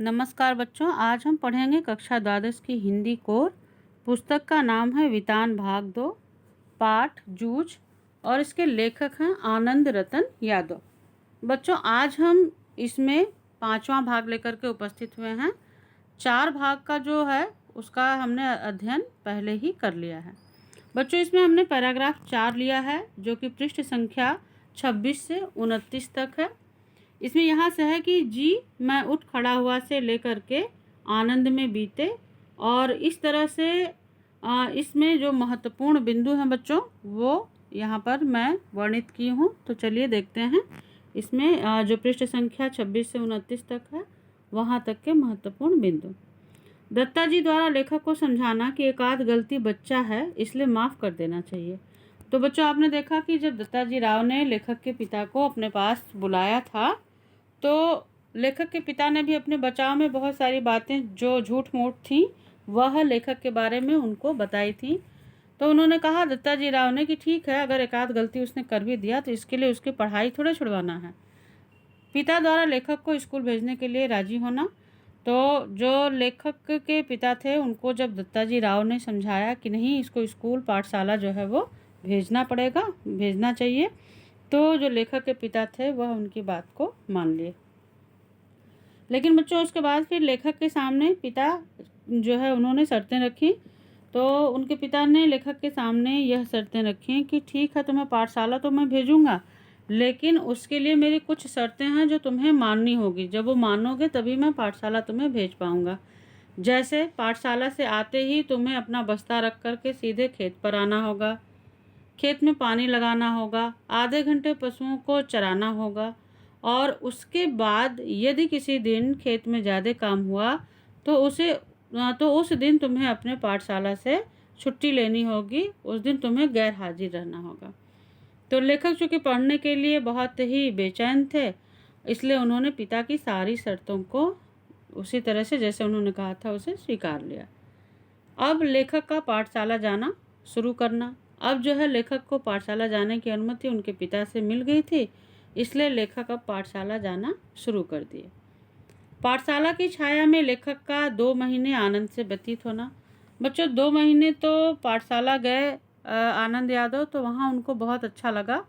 नमस्कार बच्चों, आज हम पढ़ेंगे कक्षा द्वादश की हिंदी कोर। पुस्तक का नाम है वितान भाग 2, पाठ जूझ और इसके लेखक हैं आनंद रतन यादव। बच्चों, आज हम इसमें 5वां भाग लेकर के उपस्थित हुए हैं। 4 भाग का जो है उसका हमने अध्ययन पहले ही कर लिया है। बच्चों, इसमें हमने पैराग्राफ 4 लिया है जो कि पृष्ठ संख्या 26 से 29 तक है। इसमें यहाँ से है कि जी मैं उठ खड़ा हुआ से लेकर के आनंद में बीते, और इस तरह से इसमें जो महत्वपूर्ण बिंदु हैं बच्चों वो यहाँ पर मैं वर्णित की हूँ। तो चलिए देखते हैं इसमें जो पृष्ठ संख्या 26 से 29 तक है वहाँ तक के महत्वपूर्ण बिंदु। दत्ता जी द्वारा लेखक को समझाना कि एक आध गलती बच्चा है इसलिए माफ़ कर देना चाहिए। तो बच्चों, आपने देखा कि जब दत्ता जी राव ने लेखक के पिता को अपने पास बुलाया था तो लेखक के पिता ने भी अपने बचाव में बहुत सारी बातें जो झूठ मूठ थी वह लेखक के बारे में उनको बताई थी। तो उन्होंने कहा दत्ता जी राव ने कि ठीक है, अगर एक आध गलती उसने कर भी दिया तो इसके लिए उसकी पढ़ाई थोड़े छुड़वाना है। पिता द्वारा लेखक को स्कूल भेजने के लिए राजी होना। तो जो लेखक के पिता थे उनको जब दत्ता जी राव ने समझाया कि नहीं, इसको स्कूल पाठशाला जो है वो भेजना पड़ेगा, भेजना चाहिए, तो जो लेखक के पिता थे वह उनकी बात को मान लिए। लेकिन बच्चों, उसके बाद फिर लेखक के सामने पिता जो है उन्होंने शर्तें रखी। तो उनके पिता ने लेखक के सामने यह शर्तें रखी कि ठीक है, तुम्हें पाठशाला तो मैं भेजूंगा, लेकिन उसके लिए मेरी कुछ शर्तें हैं जो तुम्हें माननी होगी। जब वो मानोगे तभी मैं पाठशाला तुम्हें भेज पाऊंगा। जैसे पाठशाला से आते ही तुम्हें अपना बस्ता रख कर के सीधे खेत पर आना होगा, खेत में पानी लगाना होगा, आधे घंटे पशुओं को चराना होगा, और उसके बाद यदि किसी दिन खेत में ज़्यादा काम हुआ तो उस दिन तुम्हें अपने पाठशाला से छुट्टी लेनी होगी, उस दिन तुम्हें गैर हाजिर रहना होगा। तो लेखक चूँकि पढ़ने के लिए बहुत ही बेचैन थे, इसलिए उन्होंने पिता की सारी शर्तों को उसी तरह से जैसे उन्होंने कहा था उसे स्वीकार लिया। अब लेखक का पाठशाला जाना शुरू करना। अब जो है लेखक को पाठशाला जाने की अनुमति उनके पिता से मिल गई थी, इसलिए लेखक अब पाठशाला जाना शुरू कर दिए। पाठशाला की छाया में लेखक का 2 महीने आनंद से व्यतीत होना। बच्चों, 2 महीने तो पाठशाला गए आनंद यादव, तो वहाँ उनको बहुत अच्छा लगा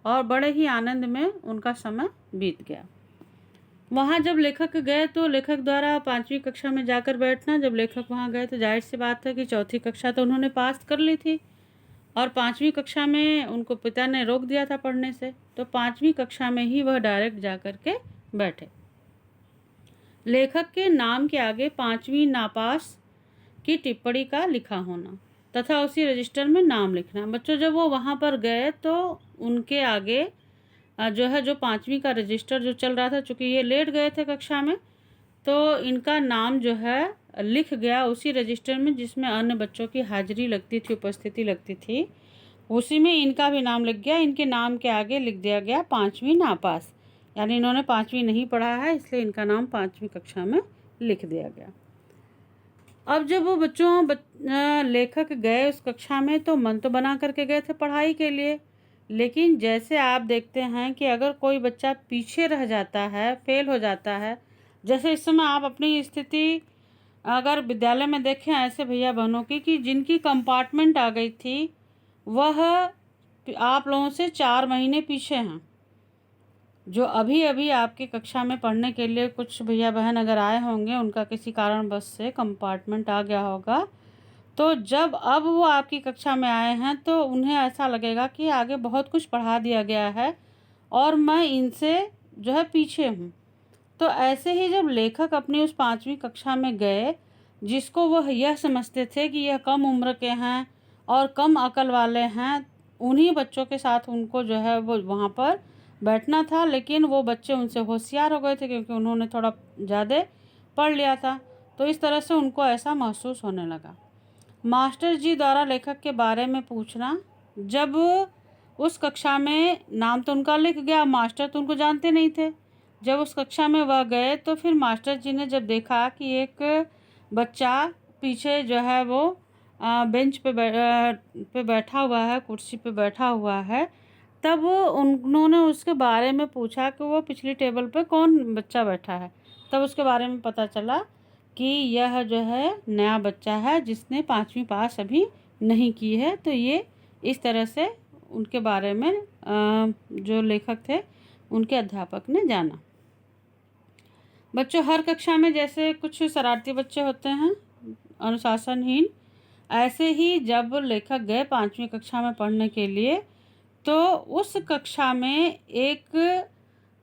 और बड़े ही आनंद में उनका समय बीत गया। वहाँ जब लेखक गए तो लेखक द्वारा 5वीं कक्षा में जाकर बैठना। जब लेखक वहाँ गए तो जाहिर सी बात है कि 4थी कक्षा तो उन्होंने पास कर ली थी, और 5वीं कक्षा में उनको पिता ने रोक दिया था पढ़ने से। तो 5वीं कक्षा में ही वह डायरेक्ट जा कर के बैठे। लेखक के नाम के आगे 5वीं नापास की टिप्पणी का लिखा होना तथा उसी रजिस्टर में नाम लिखना। बच्चों, जब वो वहाँ पर गए तो उनके आगे जो है जो 5वीं का रजिस्टर जो चल रहा था, चूँकि ये लेट गए थे कक्षा में, तो इनका नाम जो है लिख गया उसी रजिस्टर में जिसमें अन्य बच्चों की हाजिरी लगती थी, उपस्थिति लगती थी, उसी में इनका भी नाम लिख गया। इनके नाम के आगे लिख दिया गया 5वीं नापास, यानी इन्होंने 5वीं नहीं पढ़ा है, इसलिए इनका नाम 5वीं कक्षा में लिख दिया गया। अब जब वो लेखक गए उस कक्षा में तो मन तो बना करके गए थे पढ़ाई के लिए, लेकिन जैसे आप देखते हैं कि अगर कोई बच्चा पीछे रह जाता है, फेल हो जाता है, जैसे इस समय आप अपनी स्थिति अगर विद्यालय में देखें ऐसे भैया बहनों की कि जिनकी कंपार्टमेंट आ गई थी वह आप लोगों से 4 महीने पीछे हैं। जो अभी अभी आपकी कक्षा में पढ़ने के लिए कुछ भैया बहन अगर आए होंगे, उनका किसी कारणवश से कंपार्टमेंट आ गया होगा, तो जब अब वो आपकी कक्षा में आए हैं तो उन्हें ऐसा लगेगा कि आगे बहुत कुछ पढ़ा दिया गया है और मैं इनसे जो है पीछे हूँ। तो ऐसे ही जब लेखक अपनी उस 5वीं कक्षा में गए, जिसको वह यह समझते थे कि यह कम उम्र के हैं और कम अकल वाले हैं, उन्हीं बच्चों के साथ उनको जो है वो वहाँ पर बैठना था, लेकिन वो बच्चे उनसे होशियार हो गए थे क्योंकि उन्होंने थोड़ा ज़्यादा पढ़ लिया था। तो इस तरह से उनको ऐसा महसूस होने लगा। मास्टर जी द्वारा लेखक के बारे में पूछना। जब उस कक्षा में नाम तो उनका लिख गया, मास्टर तो उनको जानते नहीं थे। जब उस कक्षा में वह गए तो फिर मास्टर जी ने जब देखा कि एक बच्चा पीछे जो है वो बेंच पे बैठा हुआ है, कुर्सी पे बैठा हुआ है, तब उन्होंने उसके बारे में पूछा कि वो पिछली टेबल पे कौन बच्चा बैठा है। तब उसके बारे में पता चला कि यह जो है नया बच्चा है जिसने 5वीं पास अभी नहीं की है। तो ये इस तरह से उनके बारे में जो लेखक थे उनके अध्यापक ने जाना। बच्चों, हर कक्षा में जैसे कुछ शरारती बच्चे होते हैं, अनुशासनहीन, ऐसे ही जब लेखक गए 5वीं कक्षा में पढ़ने के लिए तो उस कक्षा में एक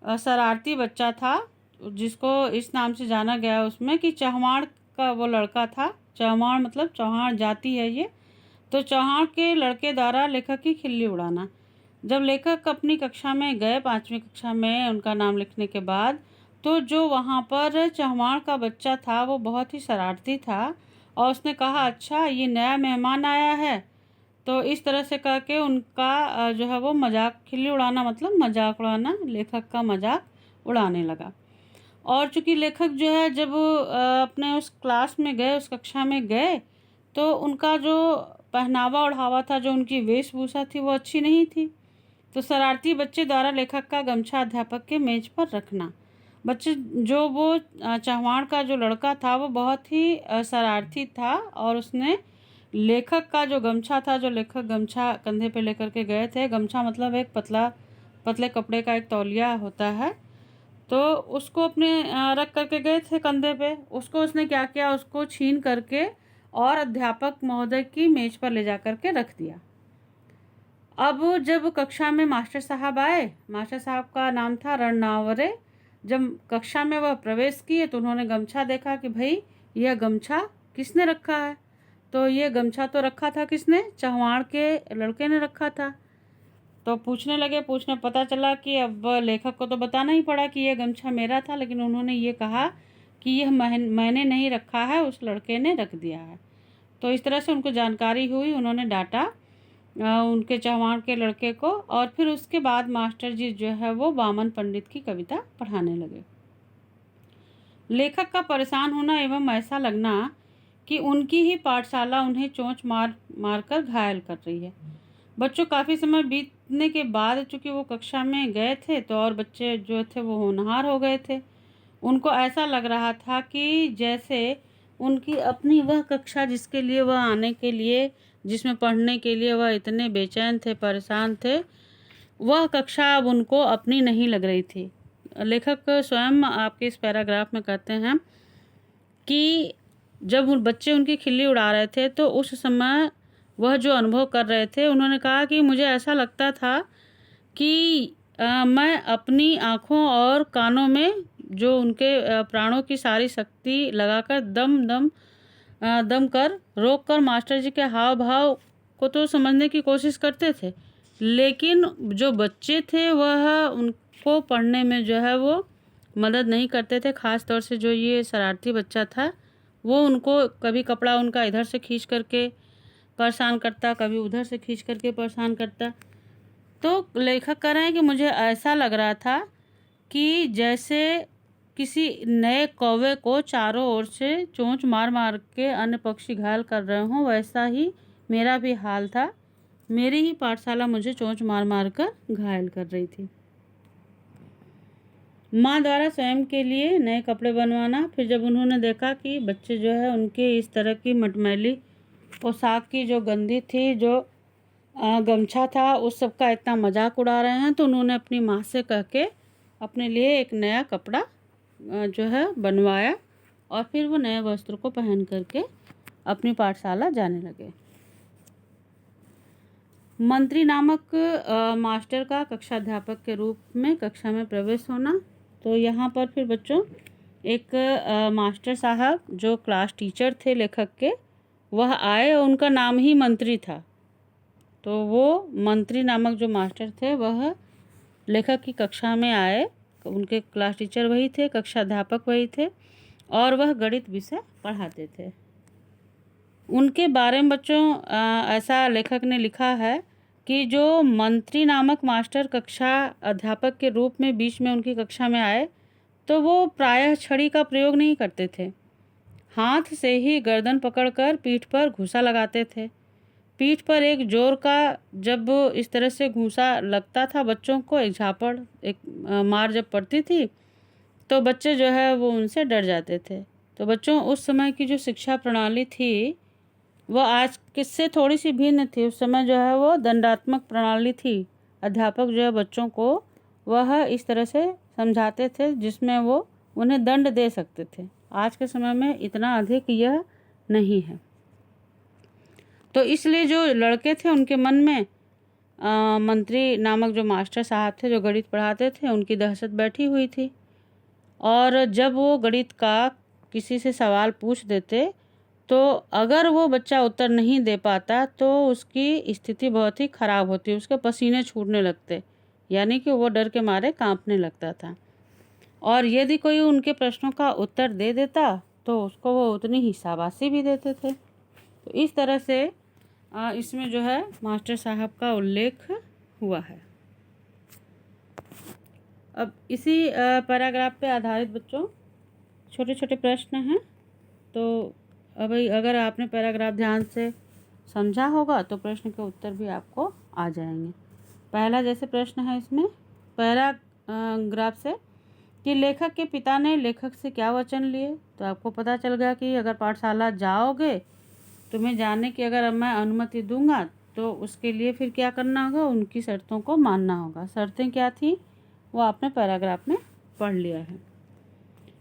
शरारती बच्चा था जिसको इस नाम से जाना गया उसमें कि चौहान का वो लड़का था। चौहान मतलब चौहान जाति है ये। तो चौहान के लड़के द्वारा लेखक की खिल्ली उड़ाना। जब लेखक अपनी कक्षा में गए 5वीं कक्षा में उनका नाम लिखने के बाद, तो जो वहाँ पर चौहान का बच्चा था वो बहुत ही शरारती था और उसने कहा, अच्छा ये नया मेहमान आया है। तो इस तरह से कह के उनका जो है वो मजाक, खिल्ली उड़ाना मतलब मजाक उड़ाना, लेखक का मजाक उड़ाने लगा। और चूँकि लेखक जो है जब अपने उस क्लास में गए, उस कक्षा में गए, तो उनका जो पहनावा ओढ़ावा था, जो उनकी वेशभूषा थी वो अच्छी नहीं थी। तो शरारती बच्चे द्वारा लेखक का गमछा अध्यापक के मेज पर रखना। बच्चे जो वो चौहान का जो लड़का था वो बहुत ही शरारती था और उसने लेखक का जो गमछा था, जो लेखक गमछा कंधे पे लेकर के गए थे, गमछा मतलब एक पतले कपड़े का एक तौलिया होता है, तो उसको अपने रख करके गए थे कंधे पे। उसको उसने क्या किया, उसको छीन करके और अध्यापक महोदय की मेज पर ले जा करके रख दिया। अब जब कक्षा में मास्टर साहब आए, मास्टर साहब का नाम था रणनावरे। जब कक्षा में वह प्रवेश किए तो उन्होंने गमछा देखा कि भाई यह गमछा किसने रखा है। तो ये गमछा तो रखा था किसने, चौहान के लड़के ने रखा था। तो पूछने लगे, पूछने पता चला कि अब लेखक को तो बताना ही पड़ा कि यह गमछा मेरा था, लेकिन उन्होंने ये कहा कि यह मैंने नहीं रखा है, उस लड़के ने रख दिया है। तो इस तरह से उनको जानकारी हुई, उन्होंने डांटा उनके चौहान के लड़के को। और फिर उसके बाद मास्टर जी जो है वो वामन पंडित की कविता पढ़ाने लगे। लेखक का परेशान होना एवं ऐसा लगना कि उनकी ही पाठशाला उन्हें चोंच मार कर घायल कर रही है। बच्चों, काफ़ी समय बीतने के बाद चूँकि वो कक्षा में गए थे तो और बच्चे जो थे वो होनहार हो गए थे। उनको ऐसा लग रहा था कि जैसे उनकी अपनी वह कक्षा जिसके लिए वह आने के लिए, जिसमें पढ़ने के लिए वह इतने बेचैन थे, परेशान थे, वह कक्षा अब उनको अपनी नहीं लग रही थी। लेखक स्वयं आपके इस पैराग्राफ में कहते हैं कि जब उन बच्चे उनकी खिल्ली उड़ा रहे थे तो उस समय वह जो अनुभव कर रहे थे, उन्होंने कहा कि मुझे ऐसा लगता था कि मैं अपनी आँखों और कानों में जो उनके प्राणों की सारी शक्ति लगाकर दम कर रोक कर मास्टर जी के हाव भाव को तो समझने की कोशिश करते थे, लेकिन जो बच्चे थे वह उनको पढ़ने में जो है वो मदद नहीं करते थे। ख़ास तौर से जो ये शरारती बच्चा था वो उनको कभी कपड़ा उनका इधर से खींच करके परेशान करता, कभी उधर से खींच करके परेशान करता। तो लेखक कह रहे हैं कि मुझे ऐसा लग रहा था कि जैसे किसी नए कौवे को चारों ओर से चोंच मार के अन्य पक्षी घायल कर रहे हों, वैसा ही मेरा भी हाल था। मेरी ही पाठशाला मुझे चोंच मार कर घायल कर रही थी। माँ द्वारा स्वयं के लिए नए कपड़े बनवाना। फिर जब उन्होंने देखा कि बच्चे जो है उनके इस तरह की मटमैली पोशाक की जो गंदी थी, जो गमछा था, उस सब का इतना मजाक उड़ा रहे हैं, तो उन्होंने अपनी माँ से कह के अपने लिए एक नया कपड़ा जो है बनवाया और फिर वो नए वस्त्र को पहन करके अपनी पाठशाला जाने लगे। मंत्री नामक मास्टर का कक्षाध्यापक के रूप में कक्षा में प्रवेश होना। तो यहाँ पर फिर बच्चों एक मास्टर साहब जो क्लास टीचर थे लेखक के, वह आए और उनका नाम ही मंत्री था। तो वो मंत्री नामक जो मास्टर थे वह लेखक की कक्षा में आए। उनके क्लास टीचर वही थे, कक्षाध्यापक वही थे और वह गणित विषय पढ़ाते थे। उनके बारे में बच्चों ऐसा लेखक ने लिखा है कि जो मंत्री नामक मास्टर कक्षा अध्यापक के रूप में बीच में उनकी कक्षा में आए तो वो प्रायः छड़ी का प्रयोग नहीं करते थे। हाथ से ही गर्दन पकड़कर पीठ पर घूंसा लगाते थे। पीठ पर एक जोर का जब इस तरह से घूंसा लगता था बच्चों को, एक झापड़, एक मार जब पड़ती थी, तो बच्चे जो है वो उनसे डर जाते थे। तो बच्चों, उस समय की जो शिक्षा प्रणाली थी वो आज किससे थोड़ी सी भिन्न थी। उस समय जो है वो दंडात्मक प्रणाली थी। अध्यापक जो है बच्चों को वह इस तरह से समझाते थे जिसमें वो उन्हें दंड दे सकते थे। आज के समय में इतना अधिक यह नहीं है। तो इसलिए जो लड़के थे उनके मन में मंत्री नामक जो मास्टर साहब थे जो गणित पढ़ाते थे, उनकी दहशत बैठी हुई थी। और जब वो गणित का किसी से सवाल पूछ देते तो अगर वो बच्चा उत्तर नहीं दे पाता तो उसकी स्थिति बहुत ही ख़राब होती, उसके पसीने छूटने लगते, यानी कि वो डर के मारे कांपने लगता था। और यदि कोई उनके प्रश्नों का उत्तर दे देता तो उसको वो उतनी ही शाबाशी भी देते थे। तो इस तरह से इसमें जो है मास्टर साहब का उल्लेख हुआ है। अब इसी पैराग्राफ पे आधारित बच्चों छोटे छोटे प्रश्न हैं। तो अब अगर आपने पैराग्राफ ध्यान से समझा होगा तो प्रश्न के उत्तर भी आपको आ जाएंगे। पहला जैसे प्रश्न है इसमें पैराग्राफ से कि लेखक के पिता ने लेखक से क्या वचन लिए। तो आपको पता चल गया कि अगर पाठशाला जाओगे, तुम्हें जाने की अगर मैं अनुमति दूंगा तो उसके लिए फिर क्या करना होगा, उनकी शर्तों को मानना होगा। शर्तें क्या थी वो आपने पैराग्राफ में पढ़ लिया है।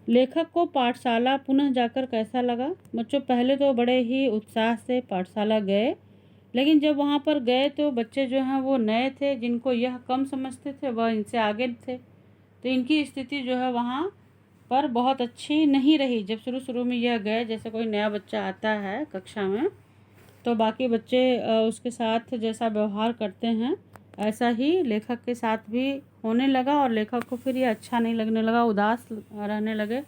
लेखक को पाठशाला पुनः जाकर कैसा लगा। बच्चों, पहले तो बड़े ही उत्साह से पाठशाला गए, लेकिन जब वहाँ पर गए तो बच्चे जो हैं वो नए थे, जिनको यह कम समझते थे वह इनसे आगे थे। तो इनकी स्थिति जो है वहाँ पर बहुत अच्छी नहीं रही। जब शुरू में यह गए, जैसे कोई नया बच्चा आता है कक्षा में तो बाकी बच्चे उसके साथ जैसा व्यवहार करते हैं ऐसा ही लेखक के साथ भी होने लगा और लेखक को फिर ये अच्छा नहीं लगने लगा, उदास रहने लगे।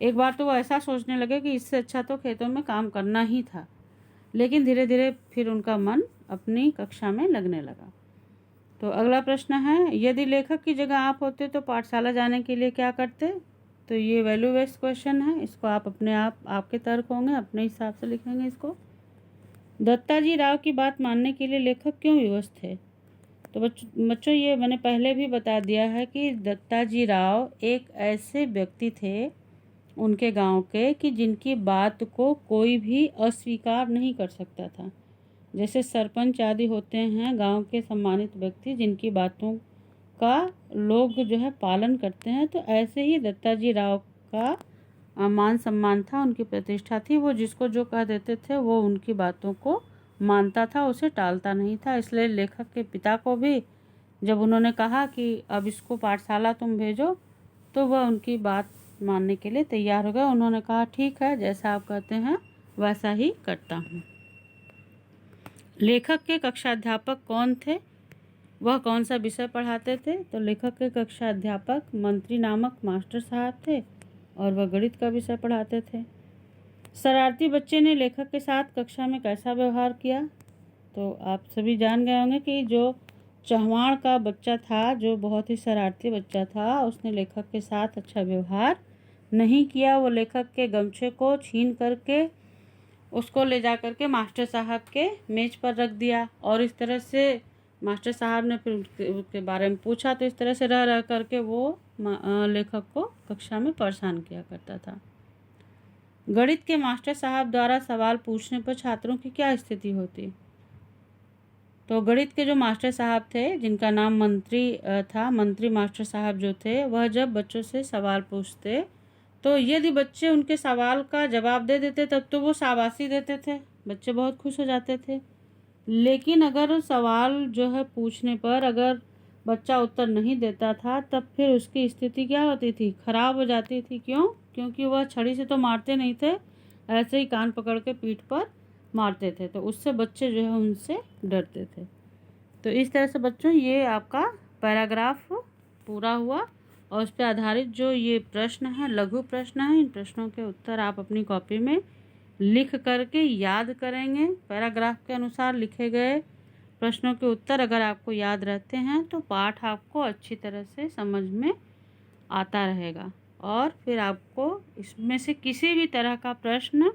एक बार तो वो ऐसा सोचने लगे कि इससे अच्छा तो खेतों में काम करना ही था। लेकिन धीरे धीरे फिर उनका मन अपनी कक्षा में लगने लगा। तो अगला प्रश्न है, यदि लेखक की जगह आप होते तो पाठशाला जाने के लिए क्या करते। तो ये वैल्यू बेस्ड क्वेश्चन है, इसको आप अपने आपके तर्क होंगे, अपने हिसाब से लिखेंगे इसको। दत्ताजी राव की बात मानने के लिए लेखक क्यों विवश थे। तो बच्चों ये मैंने पहले भी बता दिया है कि दत्ताजी राव एक ऐसे व्यक्ति थे उनके गांव के कि जिनकी बात को कोई भी अस्वीकार नहीं कर सकता था। जैसे सरपंच आदि होते हैं गांव के सम्मानित व्यक्ति जिनकी बातों का लोग जो है पालन करते हैं, तो ऐसे ही दत्ताजी राव का मान सम्मान था, उनकी प्रतिष्ठा थी। वो जिसको जो कह देते थे वो उनकी बातों को मानता था, उसे टालता नहीं था। इसलिए लेखक के पिता को भी जब उन्होंने कहा कि अब इसको पाठशाला तुम भेजो तो वह उनकी बात मानने के लिए तैयार हो गए। उन्होंने कहा ठीक है, जैसा आप कहते हैं वैसा ही करता हूँ। लेखक के कक्षाध्यापक कौन थे, वह कौन सा विषय पढ़ाते थे। तो लेखक के कक्षाध्यापक मंत्री नामक मास्टर साहब थे और वह गणित का विषय पढ़ाते थे। शरारती बच्चे ने लेखक के साथ कक्षा में कैसा व्यवहार किया। तो आप सभी जान गए होंगे कि जो चहवाण का बच्चा था, जो बहुत ही शरारती बच्चा था, उसने लेखक के साथ अच्छा व्यवहार नहीं किया। वो लेखक के गमछे को छीन करके उसको ले जा करके मास्टर साहब के मेज पर रख दिया और इस तरह से मास्टर साहब ने फिर उसके बारे में पूछा तो इस तरह से रह रह करके वो लेखक को कक्षा में परेशान किया करता था। गणित के मास्टर साहब द्वारा सवाल पूछने पर छात्रों की क्या स्थिति होती। तो गणित के जो मास्टर साहब थे जिनका नाम मंत्री था, मंत्री मास्टर साहब जो थे, वह जब बच्चों से सवाल पूछते तो यदि बच्चे उनके सवाल का जवाब दे देते तब तो वो शाबाशी देते थे, बच्चे बहुत खुश हो जाते थे। लेकिन अगर सवाल जो है पूछने पर अगर बच्चा उत्तर नहीं देता था तब फिर उसकी स्थिति क्या होती थी, खराब हो जाती थी। क्यों? क्योंकि वह छड़ी से तो मारते नहीं थे, ऐसे ही कान पकड़ के पीठ पर मारते थे, तो उससे बच्चे जो है उनसे डरते थे। तो इस तरह से बच्चों ये आपका पैराग्राफ पूरा हुआ और उस पर आधारित जो ये प्रश्न है, लघु प्रश्न है, इन प्रश्नों के उत्तर आप अपनी कॉपी में लिख करके याद करेंगे। पैराग्राफ के अनुसार लिखे गए प्रश्नों के उत्तर अगर आपको याद रहते हैं तो पाठ आपको अच्छी तरह से समझ में आता रहेगा और फिर आपको इसमें से किसी भी तरह का प्रश्न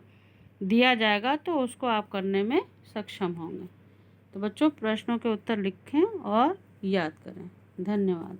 दिया जाएगा तो उसको आप करने में सक्षम होंगे। तो बच्चों प्रश्नों के उत्तर लिखें और याद करें। धन्यवाद।